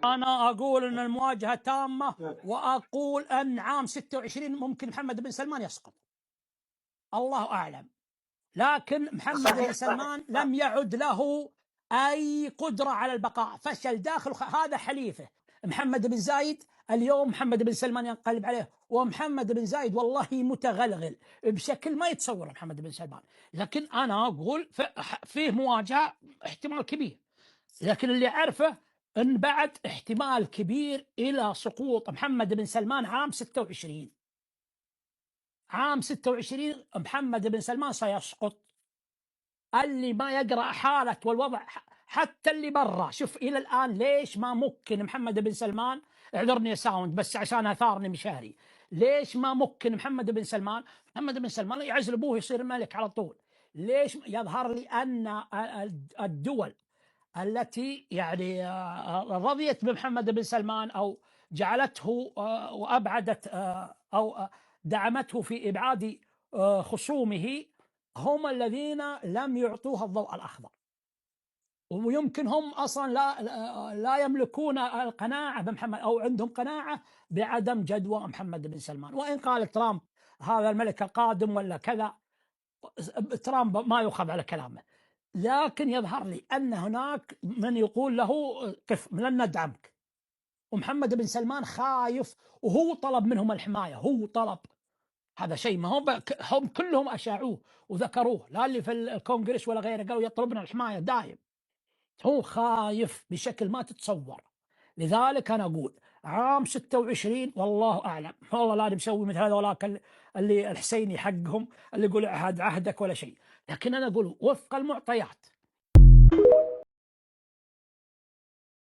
أنا أقول أن المواجهة تامة، وأقول أن عام 26 ممكن محمد بن سلمان يسقط، الله أعلم. لكن محمد بن سلمان لم يعد له أي قدرة على البقاء، فشل داخل هذا حليفه محمد بن زايد. اليوم محمد بن سلمان ينقلب عليه، ومحمد بن زايد والله متغلغل بشكل ما يتصور محمد بن سلمان. لكن أنا أقول فيه مواجهة احتمال كبير، لكن اللي أعرفه أن بعد احتمال كبير إلى سقوط محمد بن سلمان عام 26. عام 26 محمد بن سلمان سيسقط. اللي ما يقرأ حالة والوضع، حتى اللي برا، شوف إلى الآن ليش ما ممكن محمد بن سلمان، اعذرني ساوند بس عشان أثارني مشاري، ليش ما ممكن محمد بن سلمان يعزل أبوه يصير ملك على طول؟ ليش يظهر لي أن الدول التي يعني رضيت بمحمد بن سلمان أو جعلته وأبعدت أو دعمته في إبعاد خصومه هم الذين لم يعطوها الضوء الأخضر، ويمكن هم أصلا لا يملكون القناعة بمحمد، أو عندهم قناعة بعدم جدوى محمد بن سلمان. وإن قال ترامب هذا الملك القادم ولا كذا، ترامب ما يؤخذ على كلامه، لكن يظهر لي أن هناك من يقول له قف لن ندعمك، ومحمد بن سلمان خايف، وهو طلب منهم الحماية، هو طلب هذا شيء، ما هم كلهم أشاعوه وذكروه، لا اللي في الكونغرس ولا غيره، قالوا يطلبنا الحماية دائم. هو خايف بشكل ما تتصور. لذلك أنا أقول عام 26 والله أعلم، والله لا مسوي مثل هذا ولا اللي الحسيني حقهم اللي يقول عهدك ولا شيء، لكن أنا أقول وفق المعطيات